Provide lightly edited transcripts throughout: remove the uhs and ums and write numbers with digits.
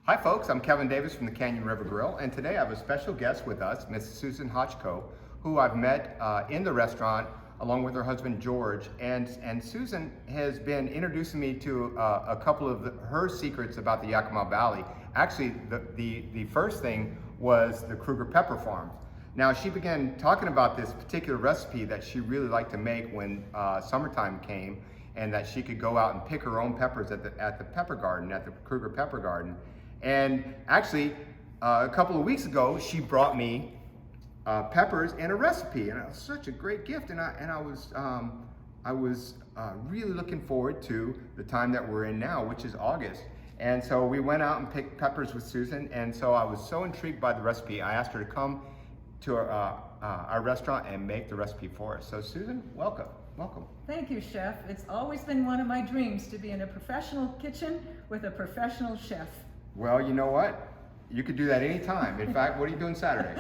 Hi folks, I'm Kevin Davis from the Canyon River Grill, and today I have a special guest with us, Miss Susan Hotchko, who I've met in the restaurant along with her husband George. And Susan has been introducing me to a couple of her secrets about the Yakima Valley. Actually, the first thing was the Krueger Pepper Farm. Now, she began talking about this particular recipe that she really liked to make when summertime came, and that she could go out and pick her own peppers at the pepper garden, at the Krueger Pepper Garden. And actually, a couple of weeks ago, she brought me peppers and a recipe, and it was such a great gift. And I was really looking forward to the time that we're in now, which is August. And so we went out and picked peppers with Susan. And so I was so intrigued by the recipe, I asked her to come to our restaurant and make the recipe for us. So Susan, welcome. Welcome. Thank you, Chef. It's always been one of my dreams to be in a professional kitchen with a professional chef. Well, you know what? You could do that anytime. In fact, what are you doing Saturday?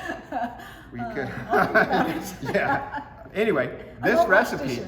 We could. Yeah. Anyway, this recipe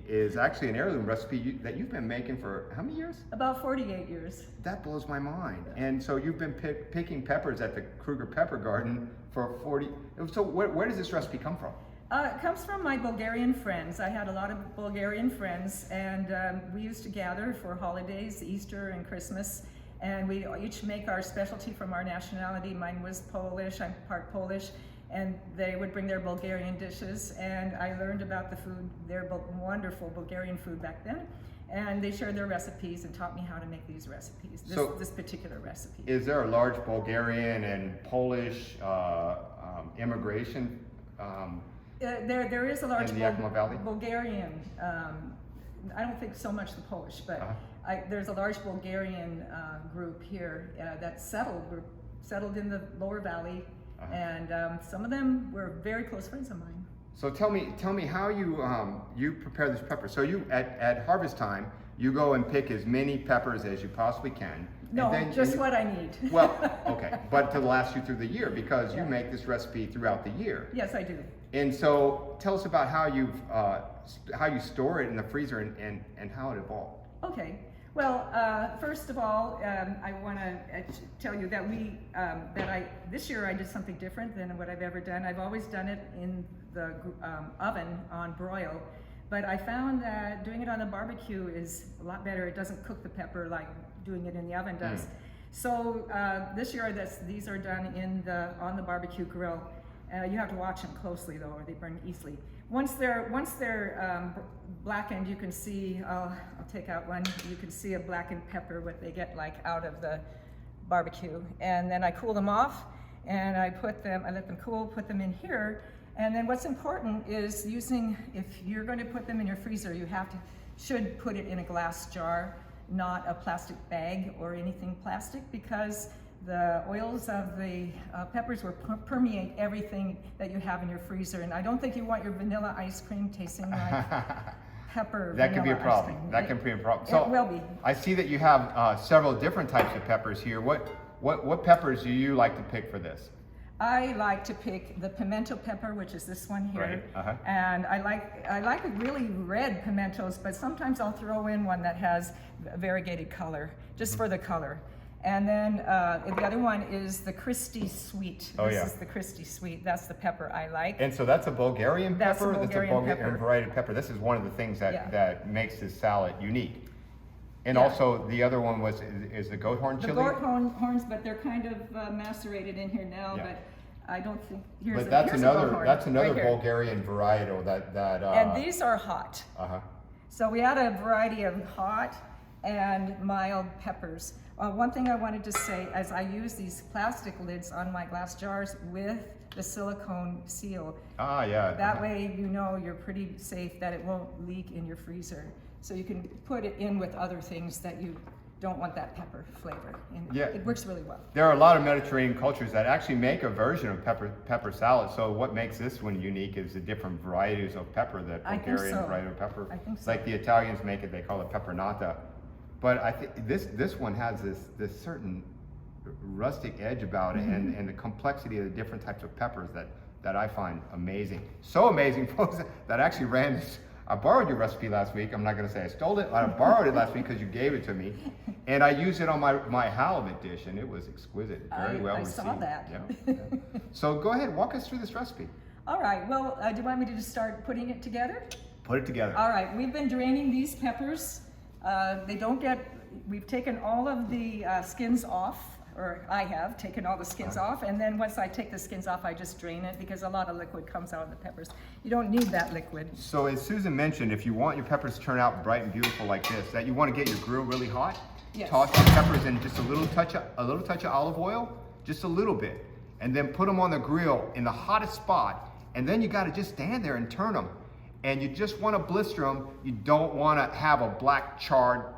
is actually an heirloom recipe that you've been making for how many years? About 48 years. That blows my mind. And so you've been picking peppers at the Krueger Pepper Garden for 40. So where does this recipe come from? It comes from my Bulgarian friends. I had a lot of Bulgarian friends, and we used to gather for holidays, Easter and Christmas, and we each make our specialty from our nationality. Mine was Polish, I'm part Polish, and they would bring their Bulgarian dishes, and I learned about the food, their wonderful Bulgarian food back then, and they shared their recipes and taught me how to make these recipes, this particular recipe. Is there a large Bulgarian and Polish immigration? There is a large in the Yakima Valley? Bulgarian, I don't think so much the Polish, but there's a large Bulgarian group here that's settled in the lower valley, and some of them were very close friends of mine. So tell me how you prepare this pepper. So you at harvest time, you go and pick as many peppers as you possibly can. No, just what I need. Well, okay, but to last you through the year, because you make this recipe throughout the year. Yes, I do. And so tell us about how you store it in the freezer and how it evolved. Okay. Well, first of all, I want to tell you that this year I did something different than what I've ever done. I've always done it in the oven on broil, but I found that doing it on the barbecue is a lot better. It doesn't cook the pepper like doing it in the oven does. So this year these are done on the barbecue grill. You have to watch them closely though, or they burn easily. Once they're blackened, you can see. I'll take out one. You can see a blackened pepper, what they get like out of the barbecue, and then I cool them off, and I let them cool, put them in here, and then what's important is if you're going to put them in your freezer, you should put it in a glass jar, not a plastic bag or anything plastic, because the oils of the peppers will permeate everything that you have in your freezer, and I don't think you want your vanilla ice cream tasting like pepper. That can be a problem. That can be a problem. So it will be. I see that you have several different types of peppers here. What peppers do you like to pick for this? I like to pick the pimento pepper, which is this one here, right. And I like really red pimentos, but sometimes I'll throw in one that has a variegated color, just for the color. And then the other one is the Christie Sweet. This is the Christie Sweet. That's the pepper I like. And so that's a Bulgarian pepper? That's a Bulgarian pepper. Variety of pepper. This is one of the things that makes this salad unique. And also the other one is the goat horn chili? The goat horns, but they're kind of macerated in here now. But I don't think, here's another Bulgarian varietal that and these are hot. So we had a variety of hot and mild peppers. One thing I wanted to say, as I use these plastic lids on my glass jars with the silicone seal, that way you know you're pretty safe that it won't leak in your freezer. So you can put it in with other things that you don't want that pepper flavor. And it works really well. There are a lot of Mediterranean cultures that actually make a version of pepper salad. So what makes this one unique is the different varieties of pepper, that Bulgarian variety of pepper. I think so. Like the Italians make it, they call it pepper nata. But I think this one has this certain rustic edge about it, and the complexity of the different types of peppers that I find amazing. So amazing, folks, that I actually ran I borrowed your recipe last week. I'm not going to say I stole it. I borrowed it last week because you gave it to me. And I used it on my halibut dish, and it was exquisite. Very well received. I saw that. Yeah. So go ahead, walk us through this recipe. All right, well, do you want me to just start putting it together? Put it together. All right, we've been draining these peppers. We've taken all of the skins off, or I have taken all the skins off, and then once I take the skins off, I just drain it because a lot of liquid comes out of the peppers. You don't need that liquid. So as Susan mentioned, if you want your peppers to turn out bright and beautiful like this, that you want to get your grill really hot, yes. Toss the peppers in just a little touch of olive oil, just a little bit, and then put them on the grill in the hottest spot, and then you got to just stand there and turn them. And you just want to blister them. You don't want to have a black charred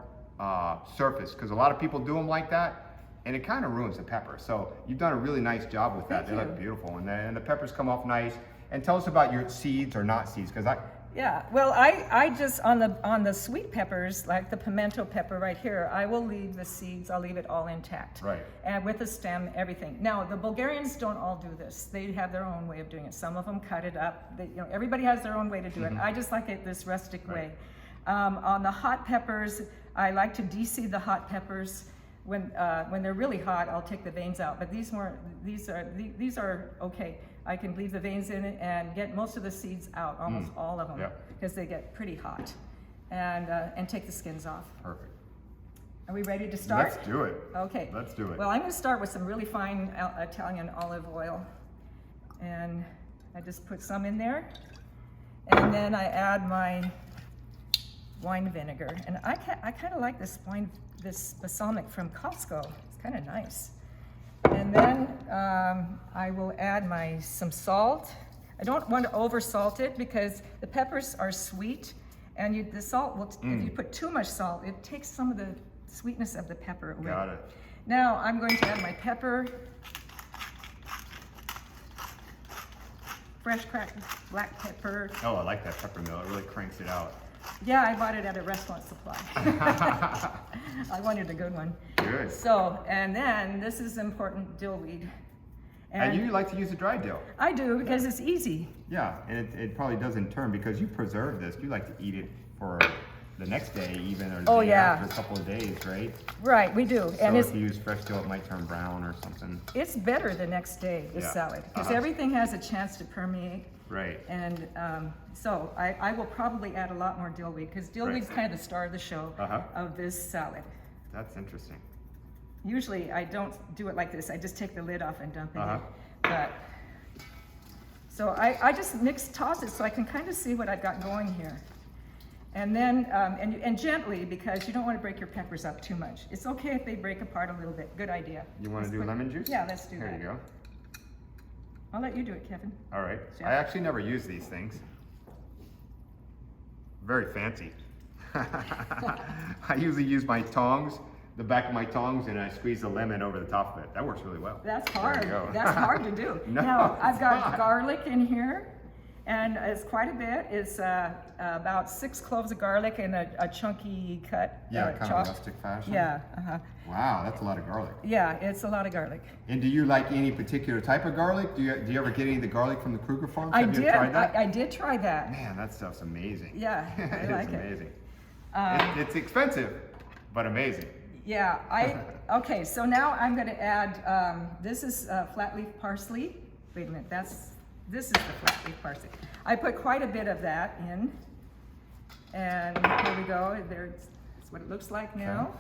surface, because a lot of people do them like that, and it kind of ruins the pepper. So you've done a really nice job with that. They look beautiful, and the peppers come off nice. And tell us about your seeds or not seeds, because yeah, well, I just on the sweet peppers, like the pimento pepper right here, I will leave the seeds. I'll leave it all intact, right? And with the stem, everything. Now the Bulgarians don't all do this. They have their own way of doing it. Some of them cut it up. Everybody has their own way to do it. I just like it this rustic way. On the hot peppers, I like to de-seed the hot peppers. When they're really hot, I'll take the veins out. But these are okay. I can leave the veins in it and get most of the seeds out, almost all of them, because they get pretty hot, and take the skins off. Perfect. Are we ready to start? Let's do it. Okay. Let's do it. Well, I'm going to start with some really fine Italian olive oil, and I just put some in there, and then I add my wine vinegar, and I kind of like this balsamic from Costco. It's kind of nice. And then I will add some salt. I don't want to over salt it because the peppers are sweet, and the salt will, if you put too much salt, it takes some of the sweetness of the pepper away. Got it. Now I'm going to add my pepper, fresh cracked black pepper. Oh, I like that pepper mill. It really cranks it out. Yeah, I bought it at a restaurant supply. I wanted a good one. Good. So, and then this is important, dill weed. And you like to use a dry dill. I do, because it's easy. Yeah, and it probably does in turn, because you preserve this. You like to eat it for the next day even, or the day after a couple of days, right? Right, we do. So if you use fresh dill, it might turn brown or something. It's better the next day, this salad, because everything has a chance to permeate. Right. And so I will probably add a lot more dill weed, because dill weed's kind of the star of the show of this salad. That's interesting. Usually I don't do it like this. I just take the lid off and dump it in. But so I just toss it so I can kind of see what I've got going here. And then, and gently, because you don't want to break your peppers up too much. It's okay if they break apart a little bit. Good idea. You want to do lemon juice? Yeah, let's do that. There you go. I'll let you do it, Kevin. All right. I actually never use these things. Very fancy. I usually use my tongs, the back of my tongs, and I squeeze the lemon over the top of it. That works really well. That's hard. There you go. That's hard to do. No, now, I've got garlic in here, and it's quite a bit. It's about 6 cloves of garlic in a chunky cut. Yeah, kind of rustic fashion. Yeah. Wow, that's a lot of garlic. Yeah, it's a lot of garlic. And do you like any particular type of garlic? Do you ever get any of the garlic from the Krueger farms? I Have did. you tried that? I did try that. Man, that stuff's amazing. Yeah, I like it. It's amazing. It's expensive, but amazing. Yeah, okay, so now I'm going to add, this is flat leaf parsley. Wait a minute, this is the flat leaf parsley. I put quite a bit of that in, and here we go. That's what it looks like now.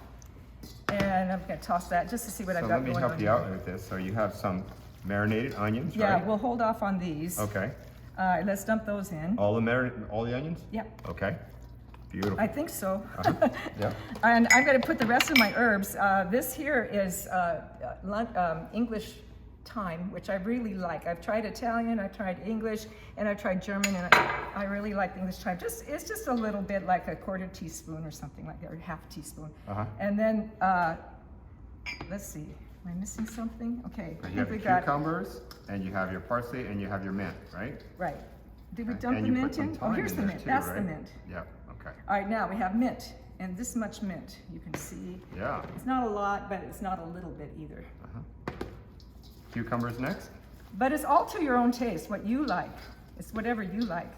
And I'm going to toss that just to see what I've got going on. So let me help you out with this. So you have some marinated onions, right? Yeah, we'll hold off on these. Okay. Let's dump those in. All the onions? Yeah. Okay. Beautiful. I think so. Yeah. And I'm going to put the rest of my herbs. This here is English thyme, which I really like. I've tried Italian, I've tried English, and I've tried German, and I really like the English thyme. It's just a little bit, like a quarter teaspoon or something like that, or half a teaspoon. And then, let's see, am I missing something? Okay. So you have your cucumbers, and you have your parsley, and you have your mint, right? Right. Did we dump the mint in? Oh, here's the mint. That's the mint. Yeah. Okay. All right, now we have mint, and this much mint, you can see. Yeah. It's not a lot, but it's not a little bit either. Cucumbers next? But it's all to your own taste, what you like. It's whatever you like.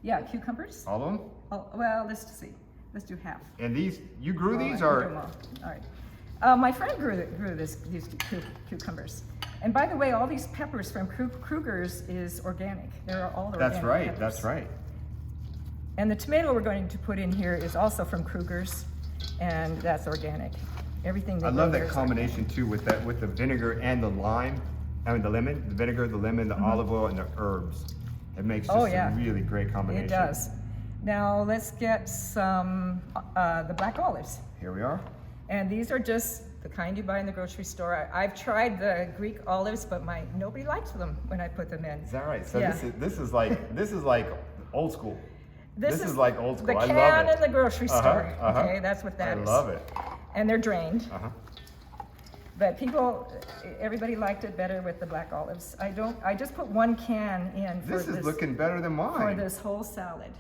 Yeah, cucumbers. All of them? Oh, well, let's see. Let's do half. And these, you grew these All or? right, all right. My friend grew these cucumbers. And by the way, all these peppers from Krueger's is organic. They're all organic. That's right, peppers. that's right. And the tomato we're going to put in here is also from Krueger's, and that's organic. Everything. I love that combination too with the vinegar and the lime. I mean the lemon, the vinegar, the lemon, the olive oil, and the herbs. It makes just a really great combination. It does. Now let's get some the black olives. Here we are. And these are just the kind you buy in the grocery store. I've tried the Greek olives, but nobody likes them when I put them in. Is that right? So yeah. this is like old school. This is like old school. The I love can it. in the grocery store. Okay, that's what that is. I love it. And they're drained. Uh-huh. But everybody liked it better with the black olives. I just put one can in for This is looking better than mine. For this whole salad.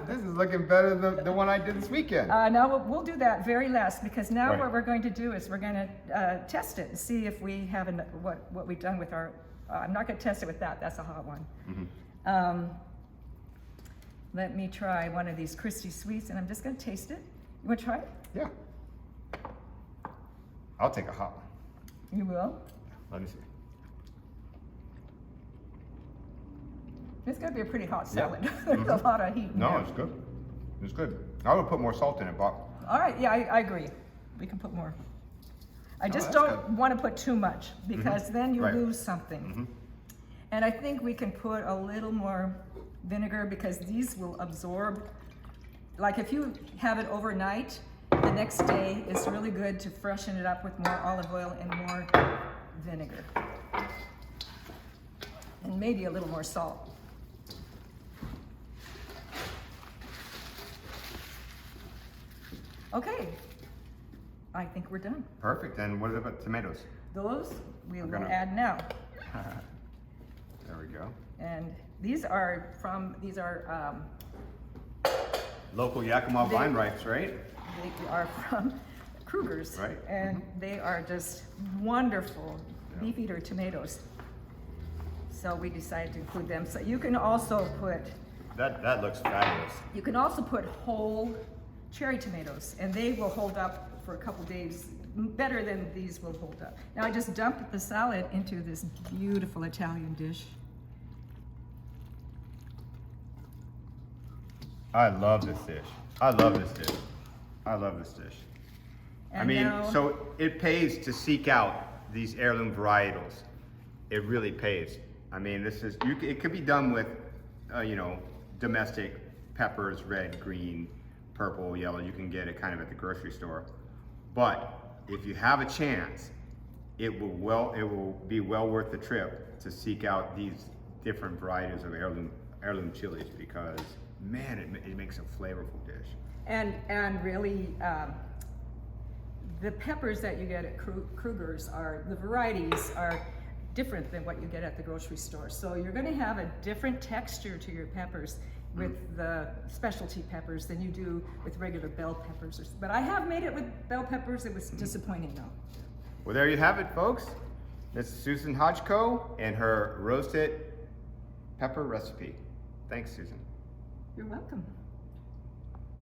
This is looking better than the one I did this weekend. Now we'll do that very last because now Right. what we're going to do is we're going to test it and see if we have what we've done with our. I'm not going to test it with that. That's a hot one. Mm-hmm. Let me try one of these Christie sweets, and I'm just going to taste it. You want to try it? Yeah. I'll take a hot one. You will. Let me see. It's going to be a pretty hot salad. Yeah. There's a lot of heat in No, there. it's good. It's good. I would put more salt in it, but. All right, yeah, I agree. We can put more. I just that's don't good. want to put too much because then you Right. lose something. And I think we can put a little more vinegar because these will absorb. Like if you have it overnight, the next day it's really good to freshen it up with more olive oil and more vinegar. And maybe a little more salt. Okay, I think we're done. Perfect. And what about tomatoes? Those we will gonna- add now. There we go. And these are Local Yakima vine rights, right? they are from Krueger's. Right. And they are just wonderful beef eater tomatoes. So we decided to include them. So you can also put That looks fabulous. whole cherry tomatoes, and they will hold up for a couple days better than these will hold up. Now I just dumped the salad into this beautiful Italian dish. I love this dish. I love this dish. I love this dish. And I mean, now- so it pays to seek out these heirloom varietals. It really pays. I mean, it could be done with, domestic peppers, red, green, purple, yellow. You can get it kind of at the grocery store. But if you have a chance, it will be well worth the trip to seek out these different varieties of heirloom chilies because, man, it makes a flavorful dish. And really, the peppers that you get at Krueger's the varieties are different than what you get at the grocery store. So you're going to have a different texture to your peppers with the specialty peppers than you do with regular bell peppers. But I have made it with bell peppers. It was disappointing though. Well, there you have it, folks. This is Susan Hotchko and her roasted pepper recipe. Thanks, Susan. You're welcome.